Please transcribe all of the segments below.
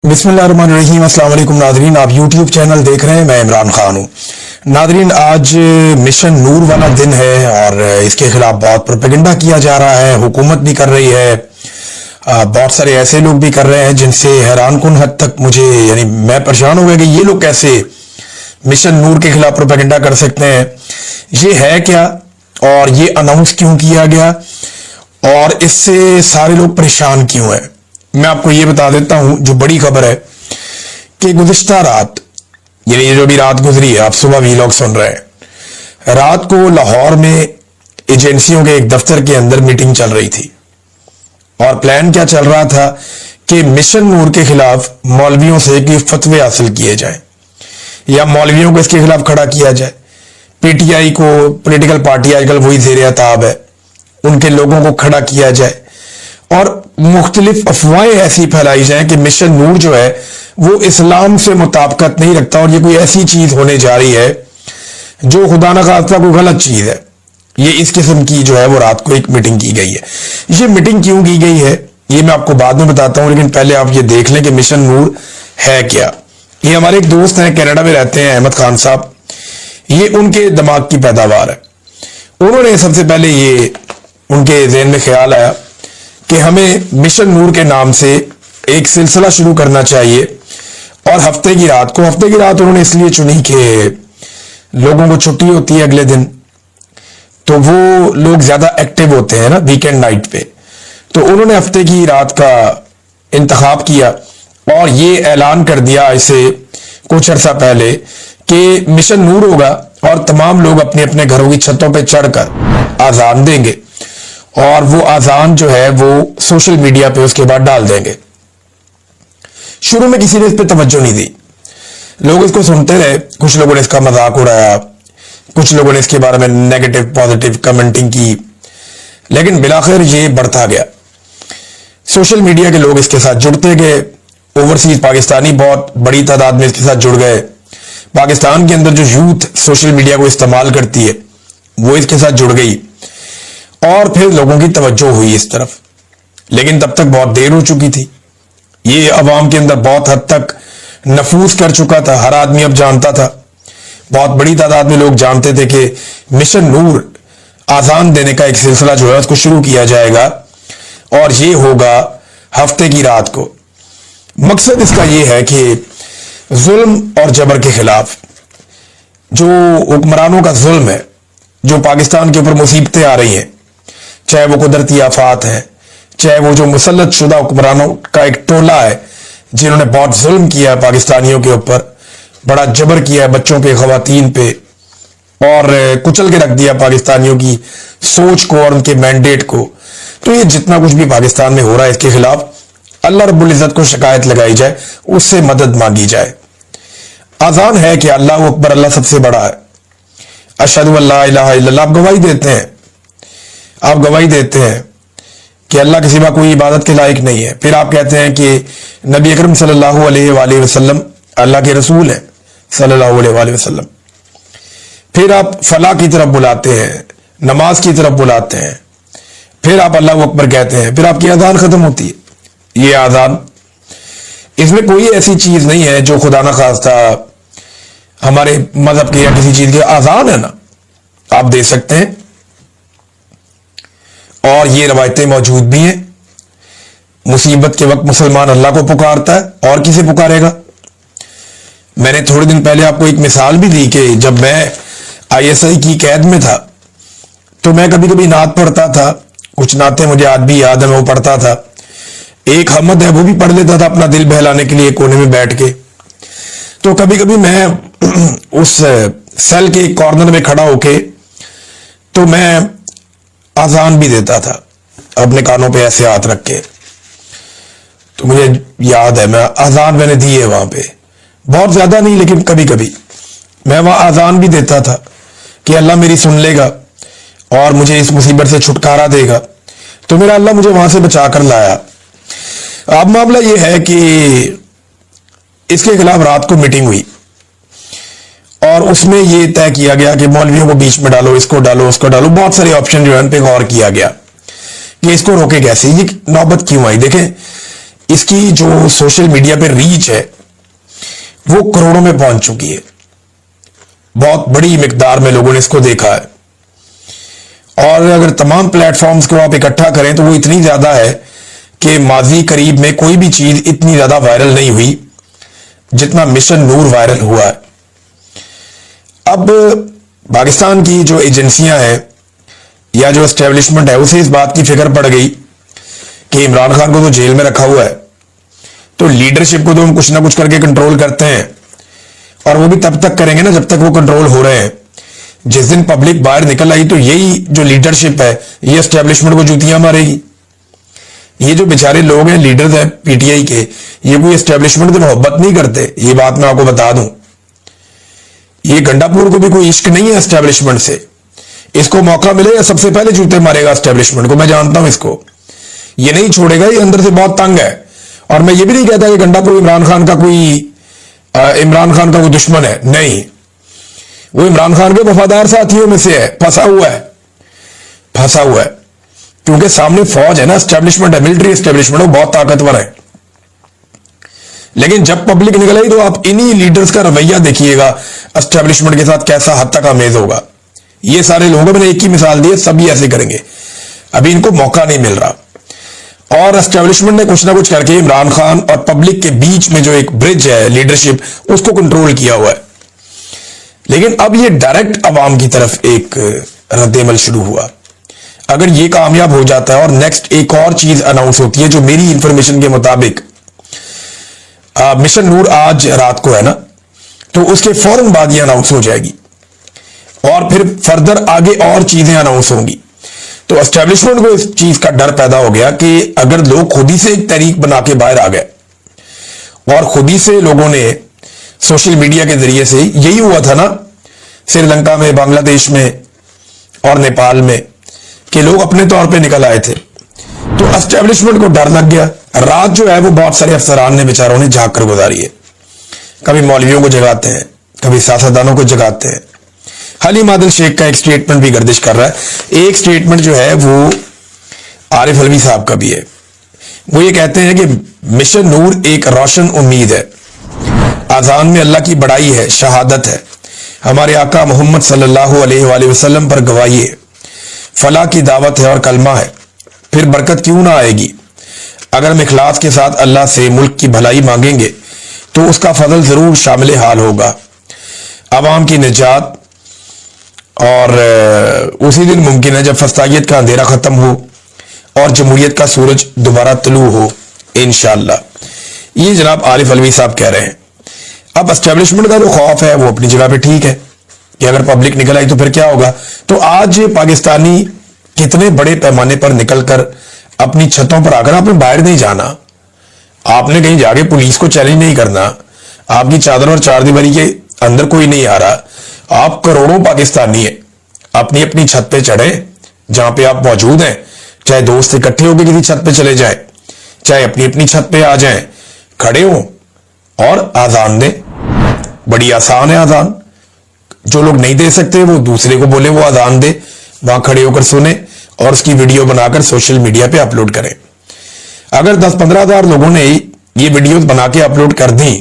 बिस्मिल्लाहिर्रहमानिर्रहीम। अस्सलाम वालेकुम नादरीन, आप यूट्यूब चैनल देख रहे हैं। मैं इमरान खान हूँ। नादरीन, आज मिशन नूर वाला दिन है और इसके खिलाफ बहुत प्रोपेगेंडा किया जा रहा है। हुकूमत भी कर रही है, बहुत सारे ऐसे लोग भी कर रहे हैं जिनसे हैरान कुन हद तक मुझे मैं परेशान हो गया कि ये लोग कैसे मिशन नूर के खिलाफ प्रोपेगेंडा कर सकते हैं। ये है क्या और ये अनाउंस क्यों किया गया और इससे सारे लोग परेशान क्यों हैं, मैं आपको ये बता देता हूं। जो बड़ी खबर है कि गुज़िश्ता रात, ये जो भी रात गुजरी है, आप सुबह वीलॉग सुन रहे हैं, रात को लाहौर में एजेंसियों के एक दफ्तर के अंदर मीटिंग चल रही थी और प्लान क्या चल रहा था कि मिशन नूर के खिलाफ मौलवियों से कि फतवे हासिल किए जाए या मौलवियों को इसके खिलाफ खड़ा किया जाए। पीटीआई को, पॉलिटिकल पार्टी आजकल वही ज़ेर ताब है, उनके लोगों को खड़ा किया जाए और मुख्तलिफ अफवाहें ऐसी फैलाई जाएं कि मिशन नूर जो है वो इस्लाम से मुताबिकत नहीं रखता और ये कोई ऐसी चीज होने जा रही है जो खुदा न खास्ता कोई गलत चीज है। ये इस किस्म की जो है वो रात को एक मीटिंग की गई है। ये मीटिंग क्यों की गई है ये मैं आपको बाद में बताता हूं, लेकिन पहले आप ये देख लें कि मिशन नूर है क्या। ये हमारे एक दोस्त हैं, कनाडा में रहते हैं, अहमद खान साहब। ये उनके दिमाग की पैदावार है। उन्होंने सबसे पहले ये उनके ज़हन में ख्याल आया कि हमें मिशन नूर के नाम से एक सिलसिला शुरू करना चाहिए और हफ्ते की रात उन्होंने इसलिए चुनी कि लोगों को छुट्टी होती है अगले दिन, तो वो लोग ज्यादा एक्टिव होते हैं ना वीकेंड नाइट पे। तो उन्होंने हफ्ते की रात का इंतखाब किया और ये ऐलान कर दिया इसे कुछ अर्सा पहले कि मिशन नूर होगा और तमाम लोग अपने अपने घरों की छतों पर चढ़कर आजान देंगे और वो आजान जो है वो सोशल मीडिया पे उसके बाद डाल देंगे। शुरू में किसी ने इस पे तवज्जो नहीं दी, लोग इसको सुनते रहे। कुछ लोगों ने इसका मजाक उड़ाया, कुछ लोगों ने इसके बारे में नेगेटिव पॉजिटिव कमेंटिंग की, लेकिन बिलाखिर ये बढ़ता गया। सोशल मीडिया के लोग इसके साथ जुड़ते गए। ओवरसीज पाकिस्तानी बहुत बड़ी तादाद में इसके साथ जुड़ गए। पाकिस्तान के अंदर जो यूथ सोशल मीडिया को इस्तेमाल करती है वो इसके साथ जुड़ गई और फिर लोगों की तवज्जो हुई इस तरफ। लेकिन तब तक बहुत देर हो चुकी थी। ये अवाम के अंदर बहुत हद तक नफूस कर चुका था। हर आदमी अब जानता था, बहुत बड़ी तादाद में लोग जानते थे कि मिशन नूर आजान देने का एक सिलसिला जो है उसको शुरू किया जाएगा और ये होगा हफ्ते की रात को। मकसद इसका ये है कि जुल्म और जबर के खिलाफ, जो हुक्मरानों का जुल्म है, जो पाकिस्तान के ऊपर मुसीबतें आ रही हैं, चाहे वो कुदरती आफात है, चाहे वो जो मुसल्लत शुदा हुक्मरानों का एक टोला है जिन्होंने बहुत जुल्म किया है पाकिस्तानियों के ऊपर, बड़ा जबर किया है बच्चों पे, खवातीन पे, और कुचल के रख दिया पाकिस्तानियों की सोच को और उनके मैंडेट को। तो ये जितना कुछ भी पाकिस्तान में हो रहा है इसके खिलाफ अल्लाह रब्बुल इज्जत को शिकायत लगाई जाए, उससे मदद मांगी जाए। आजान है कि अल्लाह अकबर, अल्लाह सबसे बड़ा है। अशहदु अल्ला इलाहा इल्लल्लाह, आप गवाही देते हैं कि अल्लाह के सिवा कोई इबादत के लायक नहीं है। फिर आप कहते हैं कि नबी अकरम सल्लल्लाहु अलैहि वसल्लम अल्लाह के रसूल है सल्लल्लाहु अलैहि वसल्लम। फिर आप फलाह की तरफ बुलाते हैं, नमाज की तरफ बुलाते हैं, फिर आप अल्लाह अकबर कहते हैं, फिर आपकी आजान खत्म होती है। ये आजान, इसमें कोई ऐसी चीज नहीं है जो खुदा न खास्ता हमारे मजहब के या किसी चीज की आजान है ना, आप दे सकते हैं और ये रवायतें मौजूद भी हैं। मुसीबत के वक्त मुसलमान अल्लाह को पुकारता है और किसे पुकारेगा। मैंने थोड़े दिन पहले आपको एक मिसाल भी दी कि जब मैं आईएसआई की कैद में था तो मैं कभी कभी नात पढ़ता था। कुछ नातें मुझे आज भी याद है, मैं वो पढ़ता था। एक हमद है वो भी पढ़ लेता था अपना दिल बहलाने के लिए कोने में बैठ के। तो कभी कभी मैं उस सेल के कॉर्नर में खड़ा होके तो मैं आजान भी देता था अपने कानों पे ऐसे हाथ रख के। तो मुझे याद है मैं आजान मैंने दी है वहां पे, बहुत ज्यादा नहीं लेकिन कभी कभी मैं वहां आजान भी देता था कि अल्लाह मेरी सुन लेगा और मुझे इस मुसीबत से छुटकारा देगा। तो मेरा अल्लाह मुझे वहां से बचा कर लाया। अब मामला यह है कि इसके खिलाफ रात को मीटिंग हुई और उसमें यह तय किया गया कि मौलवियों को बीच में डालो, इसको डालो, उसको डालो। बहुत सारे ऑप्शन जो है उन पे गौर किया गया कि इसको रोके कैसे, ये नौबत क्यों आई। देखें, इसकी जो सोशल मीडिया पे रीच है वो करोड़ों में पहुंच चुकी है। बहुत बड़ी मिकदार में लोगों ने इसको देखा है, और अगर तमाम प्लेटफॉर्म्स को आप इकट्ठा करें तो वो इतनी ज्यादा है कि माजी करीब में कोई भी चीज इतनी ज्यादा वायरल नहीं हुई जितना मिशन नूर वायरल हुआ है। अब पाकिस्तान की जो एजेंसियां हैं या जो एस्टेब्लिशमेंट है उसे इस बात की फिक्र पड़ गई कि इमरान खान को तो जेल में रखा हुआ है, तो लीडरशिप को तो हम कुछ ना कुछ करके कंट्रोल करते हैं, और वो भी तब तक करेंगे ना जब तक वो कंट्रोल हो रहे हैं। जिस दिन पब्लिक बाहर निकल आई तो यही जो लीडरशिप है ये एस्टेब्लिशमेंट को जूतियां मारेगी। ये जो बेचारे लोग हैं लीडर्स हैं पीटीआई के, ये कोई एस्टेब्लिशमेंट से मोहब्बत नहीं करते, ये बात मैं आपको बता दूं। ये गंडापुर को भी कोई इश्क नहीं है एस्टेब्लिशमेंट से, इसको मौका मिलेगा सबसे पहले जूते मारेगा एस्टेब्लिशमेंट को, मैं जानता हूं इसको, ये नहीं छोड़ेगा, ये अंदर से बहुत तंग है। और मैं ये भी नहीं कहता कि गंडापुर इमरान खान का कोई दुश्मन है, नहीं, वो इमरान खान के वफादार साथियों में से है, फंसा हुआ है, क्योंकि सामने फौज है ना, एस्टेब्लिशमेंट है, मिलिट्री एस्टेब्लिशमेंट, वो बहुत ताकतवर है। लेकिन जब पब्लिक निकल आई तो आप इन्हीं लीडर्स का रवैया देखिएगा एस्टेब्लिशमेंट के साथ कैसा हद तक आमेज होगा। ये सारे लोगों मैंने एक ही मिसाल दी है, सभी ऐसे करेंगे, अभी इनको मौका नहीं मिल रहा। और एस्टेब्लिशमेंट ने कुछ ना कुछ करके इमरान खान और पब्लिक के बीच में जो एक ब्रिज है लीडरशिप, उसको कंट्रोल किया हुआ है। लेकिन अब ये डायरेक्ट अवाम की तरफ एक रद्देमल शुरू हुआ। अगर ये कामयाब हो जाता है और नेक्स्ट एक और चीज अनाउंस होती है जो मेरी इंफॉर्मेशन के मुताबिक मिशन नूर आज रात को है ना, तो उसके फौरन बाद ये अनाउंस हो जाएगी और फिर फर्दर आगे और चीजें अनाउंस होंगी। तो एस्टेब्लिशमेंट को इस चीज का डर पैदा हो गया कि अगर लोग खुद ही से एक तहरीक बना के बाहर आ गए और खुद ही से लोगों ने सोशल मीडिया के जरिए से, यही हुआ था ना श्रीलंका में, बांग्लादेश में और नेपाल में, कि लोग अपने तौर पे निकल आए थे, तो एस्टेब्लिशमेंट को डर लग गया। रात जो है वो बहुत सारे अफसरान ने बेचारों ने जाग कर गुजारी है, कभी मौलवियों को जगाते हैं, कभी सियासतदानों को जगाते हैं। हलीम आदिल शेख का एक स्टेटमेंट भी गर्दिश कर रहा है। एक स्टेटमेंट जो है वो आरिफ अलवी साहब का भी है, वो ये कहते हैं कि मिशन नूर एक रोशन उम्मीद है, आजान में अल्लाह की बड़ाई है, शहादत है, हमारे आका मोहम्मद सल्लल्लाहु अलैहि वसल्लम पर गवाही है, फलाह की दावत है और कलमा है, फिर बरकत क्यों ना आएगी। अगर हम इखलास के साथ अल्लाह से मुल्क की भलाई मांगेंगे तो उसका फजल जरूर शामिल हाल होगा। अवाम की निजात और उसी दिन मुमकिन है जब फस्तायत का अंधेरा खत्म हो और जमहूरियत का सूरज दोबारा तलू हो, इंशाअल्लाह। ये जनाब आरिफ अलवी साहब कह रहे हैं। अब एस्टेब्लिशमेंट का जो खौफ है वो अपनी जगह पे ठीक है कि अगर पब्लिक निकल आई तो फिर क्या होगा। तो आज पाकिस्तानी कितने बड़े पैमाने पर निकलकर अपनी छतों पर आकर, आपने बाहर नहीं जाना, आपने कहीं जाके पुलिस को चैलेंज नहीं करना, आपकी चादर और चारदीवारी के अंदर कोई नहीं आ रहा, आप करोड़ों पाकिस्तानी हैं, अपनी अपनी छत पे चढ़े जहां पे आप मौजूद हैं, चाहे दोस्त इकट्ठे होकर किसी छत पे चले जाए, चाहे अपनी अपनी छत पे आ जाएं, खड़े हो और आजान दें। बड़ी आसान है आजान, जो लोग नहीं दे सकते वो दूसरे को बोले वो आजान दे, वहां खड़े होकर सुने और उसकी वीडियो बनाकर सोशल मीडिया पे अपलोड करें। अगर 10-15 हजार लोगों ने ये वीडियो बना के अपलोड कर दी,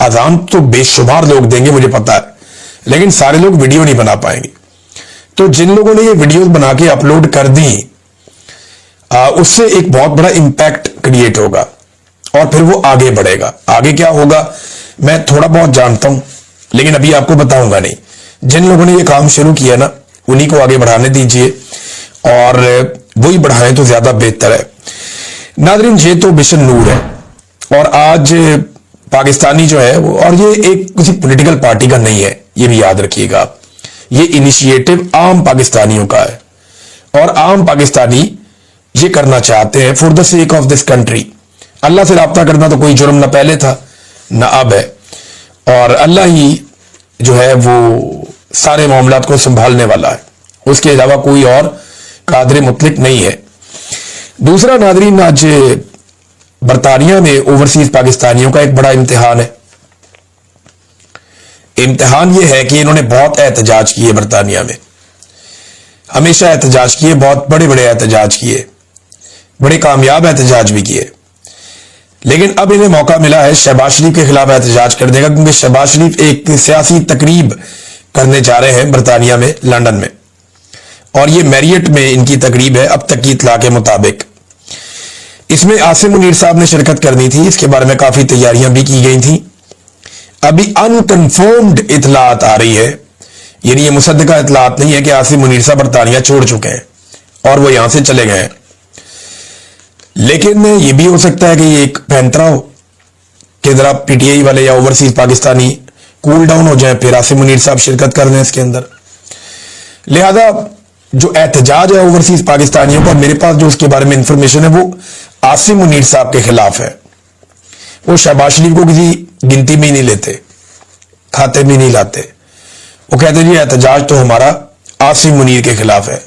आजान तो बेशुमार लोग देंगे मुझे पता है, लेकिन सारे लोग वीडियो नहीं बना पाएंगे। तो जिन लोगों ने ये वीडियो बना के अपलोड कर दी, उससे एक बहुत बड़ा इंपैक्ट क्रिएट होगा और फिर वो आगे बढ़ेगा। आगे क्या होगा मैं थोड़ा बहुत जानता हूं, लेकिन अभी आपको बताऊंगा नहीं। जिन लोगों ने ये काम शुरू किया ना, उन्हीं को आगे बढ़ाने दीजिए और वही बढ़ाएं तो ज्यादा बेहतर है। नाज़रीन, ये तो मिशन नूर है और आज पाकिस्तानी जो है वो, और ये एक किसी पॉलिटिकल पार्टी का नहीं है, ये भी याद रखिएगा आप, ये इनिशिएटिव आम पाकिस्तानियों का है और आम पाकिस्तानी ये करना चाहते हैं for the sake of this country. Allah से राब्ता करना तो कोई जुर्म ना पहले था ना अब है, और अल्लाह ही जो है वो सारे मामलात को संभालने वाला है, उसके अलावा कोई और कादर मुतलिक नहीं है। दूसरा नाज़रीन, आज बरतानिया में ओवरसीज पाकिस्तानियों का एक बड़ा इम्तिहान है। इम्तिहान ये है कि इन्होंने बहुत एहतजाज किए, बरतानिया में हमेशा एहतजाज किए, बहुत बड़े बड़े एहतजाज किए, बड़े कामयाब एहतजाज भी किए। लेकिन अब इन्हें मौका मिला है शहबाज शरीफ के खिलाफ एहतजाज करने का, क्योंकि शहबाज शरीफ एक सियासी तकरीब करने जा रहे हैं बरतानिया में, लंदन में, और ये मैरियट में इनकी तकरीब है अब तक की इतला के मुताबिक। इसमें आसिम मुनीर साहब ने शिरकत करनी थी, इसके बारे में काफी तैयारियां भी की गई थी। अभी अनकन्फर्म्ड इतलात आ रही है, यानी ये मुसद्दका इतलात नहीं है कि आसिम मुनीर साहब बरतानिया छोड़ चुके हैं और वो यहां से चले गए हैं, लेकिन ये भी हो सकता है कि ये एक पैंतरा हो कि जरा पीटीआई वाले या ओवरसीज पाकिस्तानी कूल डाउन हो जाए, फिर आसिम मुनीर साहब शिरकत कर लें इसके अंदर। लिहाजा जो एहतजाज है ओवरसीज पाकिस्तानियों का, मेरे पास जो उसके बारे में इंफॉर्मेशन है वो आसिम मुनीर साहब के खिलाफ है। वो शहबाज शरीफ को किसी गिनती में ही नहीं लेते, खाते में नहीं लाते। वो कहते जी एहतजाज तो हमारा आसिम मुनीर के खिलाफ है,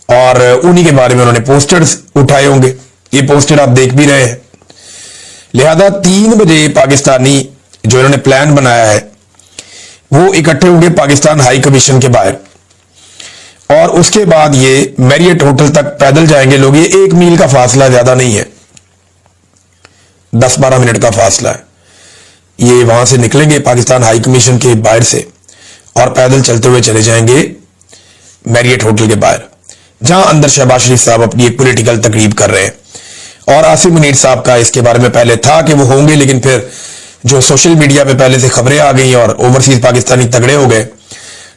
और उन्हीं के बारे में उन्होंने पोस्टर्स उठाए होंगे, ये पोस्टर आप देख भी रहे हैं। लिहाजा 3 बजे पाकिस्तानी जो इन्होंने प्लान बनाया है वो इकट्ठे होंगे पाकिस्तान हाई कमीशन के बाहर, और उसके बाद ये मैरियट होटल तक पैदल जाएंगे लोग। ये 1 मील का फासला, ज्यादा नहीं है, 10-12 मिनट का फासला है। ये वहां से निकलेंगे पाकिस्तान हाई कमीशन के बाहर से और पैदल चलते हुए चले जाएंगे मैरियट होटल के बाहर, जहां अंदर शहबाज शरीफ साहब अपनी एक पॉलिटिकल तकरीब कर रहे हैं। और आसिम मुनीर साहब का इसके बारे में पहले था कि वो होंगे, लेकिन फिर जो सोशल मीडिया पे पहले से खबरें आ गई और ओवरसीज पाकिस्तानी तगड़े हो गए,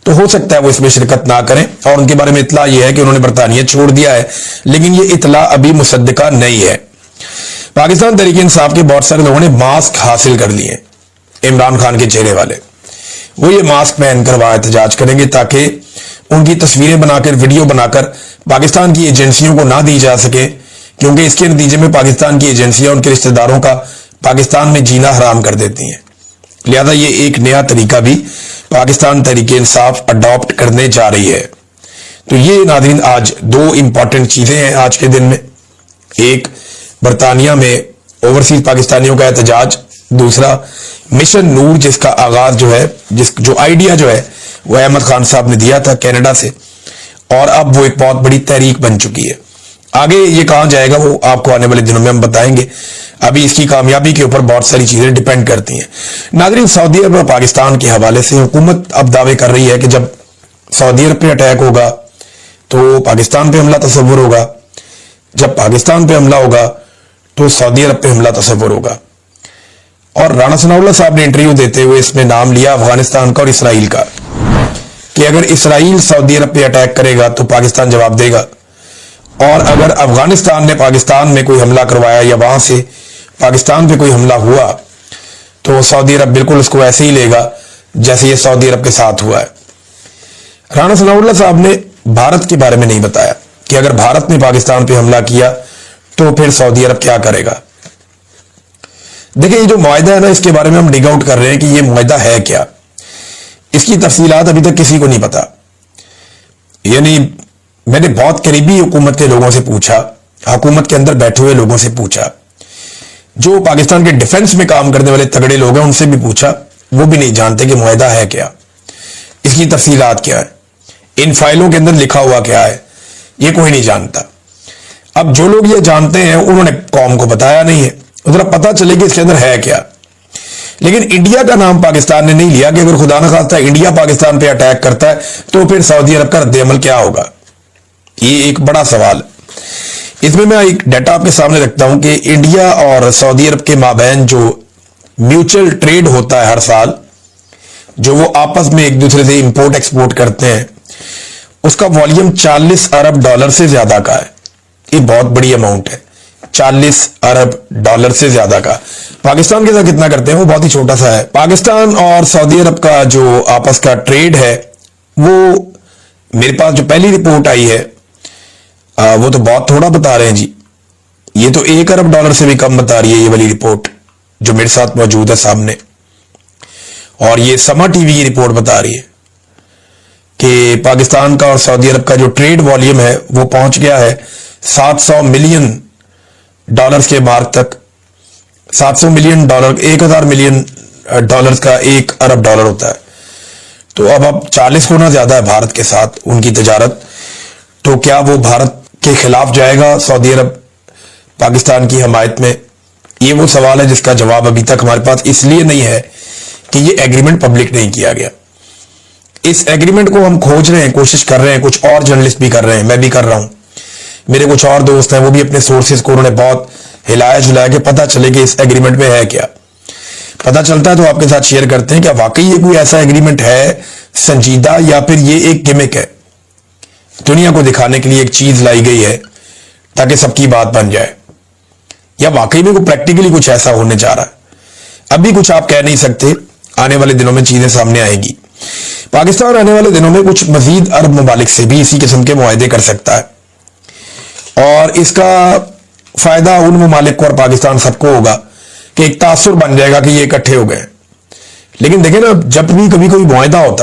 तो हो सकता है वो इसमें शिरकत ना करें। और उनके बारे में इतला यह है कि उन्होंने बरतानिया छोड़ दिया है, लेकिन ये इतला अभी मुसद्दका नहीं है। पाकिस्तान तहरीक इंसाफ के बहुत सारे लोगों ने मास्क हासिल कर लिए, इमरान खान के चेहरे वाले। वो ये मास्क पहनकर वहां एहतजाज करेंगे ताकि उनकी तस्वीरें बनाकर, वीडियो बनाकर पाकिस्तान की एजेंसियों को ना दी जा सके, क्योंकि इसके नतीजे में पाकिस्तान की एजेंसियां उनके रिश्तेदारों का पाकिस्तान में जीना हराम कर देती हैं। लिहाजा ये एक नया तरीका भी पाकिस्तान तहरीक इंसाफ अडॉप्ट करने जा रही है। तो ये नाज़रीन आज 2 इंपॉर्टेंट चीजें हैं आज के दिन में, एक बरतानिया में ओवरसीज पाकिस्तानियों का एहतजाज, दूसरा मिशन नूर जिसका आगाज जो है, जो आइडिया जो है वो अहमद खान साहब ने दिया था कनाडा से, और अब वो एक बहुत बड़ी तहरीक बन चुकी है। आगे ये कहां जाएगा वो आपको आने वाले दिनों में हम बताएंगे। अभी इसकी कामयाबी के ऊपर बहुत सारी चीजें डिपेंड करती हैं। नाज़रीन, सऊदी अरब और पाकिस्तान के हवाले से हुकूमत अब दावे कर रही है कि जब सऊदी अरब पे अटैक होगा तो पाकिस्तान पे हमला तस्वुर होगा, जब पाकिस्तान पे हमला होगा तो सऊदी अरब पे हमला तस्वुर होगा। और राणा सनाउल्लाह साहब ने इंटरव्यू देते हुए इसमें नाम लिया अफगानिस्तान का और इसराइल का, कि अगर इसराइल सऊदी अरब पे अटैक करेगा तो पाकिस्तान जवाब देगा, और अगर अफगानिस्तान ने पाकिस्तान में कोई हमला करवाया या वहां से पाकिस्तान पे कोई हमला हुआ तो सऊदी अरब बिल्कुल उसको ऐसे ही लेगा जैसे ये सऊदी अरब के साथ हुआ है। राणा सनाउल्लाह साहब ने भारत के बारे में नहीं बताया कि अगर भारत ने पाकिस्तान पे हमला किया तो फिर सऊदी अरब क्या करेगा। देखिए, ये जो मुआहिदा है ना, इसके बारे में हम डिग आउट कर रहे हैं कि ये मुआहिदा है क्या। इसकी तफसीलात अभी तक किसी को नहीं पता। यानी मैंने बहुत करीबी हुकूमत के लोगों से पूछा, हुकूमत के अंदर बैठे हुए लोगों से पूछा, जो पाकिस्तान के डिफेंस में काम करने वाले तगड़े लोग हैं उनसे भी पूछा, वो भी नहीं जानते कि मुआहिदा है क्या, इसकी तफसीलात क्या है, इन फाइलों के अंदर लिखा हुआ क्या है, ये कोई नहीं जानता। अब जो लोग ये जानते हैं उन्होंने कौम को बताया नहीं है, उधर पता चले कि इसके अंदर है क्या। लेकिन इंडिया का नाम पाकिस्तान ने नहीं लिया कि अगर खुदा न खास्ता इंडिया पाकिस्तान पे अटैक करता है तो फिर सऊदी अरब का रद्द-ए-अमल क्या होगा। ये एक बड़ा सवाल। इसमें मैं एक डाटा आपके सामने रखता हूं कि इंडिया और सऊदी अरब के माबैन जो म्यूचुअल ट्रेड होता है हर साल, जो वो आपस में एक दूसरे से इंपोर्ट एक्सपोर्ट करते हैं, उसका वॉल्यूम 40 अरब डॉलर से ज्यादा का है। ये बहुत बड़ी अमाउंट है, 40 अरब डॉलर से ज्यादा का। पाकिस्तान के साथ कितना करते हैं वो बहुत ही छोटा सा है। पाकिस्तान और सऊदी अरब का जो आपस का ट्रेड है वो, मेरे पास जो पहली रिपोर्ट आई है वो तो बहुत थोड़ा बता रहे हैं जी। ये तो 1 अरब डॉलर से भी कम बता रही है ये वाली रिपोर्ट जो मेरे साथ मौजूद है सामने। और ये समा टीवी की रिपोर्ट बता रही है कि पाकिस्तान का और सऊदी अरब का जो ट्रेड वॉल्यूम है वो पहुंच गया है 700 मिलियन डॉलर्स के मार्क तक। 700 मिलियन डॉलर, 1000 मिलियन डॉलर्स का 1 अरब डॉलर होता है। तो अब 40 गुना ज्यादा है भारत के साथ उनकी तजारत। तो क्या वो भारत के खिलाफ जाएगा सऊदी अरब पाकिस्तान की हमायत में? ये वो सवाल है जिसका जवाब अभी तक हमारे पास इसलिए नहीं है कि ये एग्रीमेंट पब्लिक नहीं किया गया। इस एग्रीमेंट को हम खोज रहे हैं, कोशिश कर रहे हैं, कुछ और जर्नलिस्ट भी कर रहे हैं, मैं भी कर रहा हूं, मेरे कुछ और दोस्त हैं, वो भी अपने सोर्सेज को उन्होंने बहुत हिलाया झुलाया कि पता चले कि इस एग्रीमेंट में है क्या। पता चलता है तो आपके साथ शेयर करते हैं क्या वाकई ये कोई ऐसा एग्रीमेंट है संजीदा, या फिर ये एक गिमिक है, दुनिया को दिखाने के लिए एक चीज लाई गई है ताकि सबकी बात बन जाए, या वाकई में कोई प्रैक्टिकली कुछ ऐसा होने जा रहा है। अभी कुछ आप कह नहीं सकते, आने वाले दिनों में चीजें सामने आएंगी। पाकिस्तान आने वाले दिनों में कुछ मजीद अरब ममालिक से भी इसी किस्म के मुआहदे कर सकता है, और इसका फायदा उन ममालिक को और पाकिस्तान सबको होगा कि एक तासुर बन जाएगा कि ये इकट्ठे हो गए। लेकिन देखें ना, जब भी कभी कोई मुआहदा होता है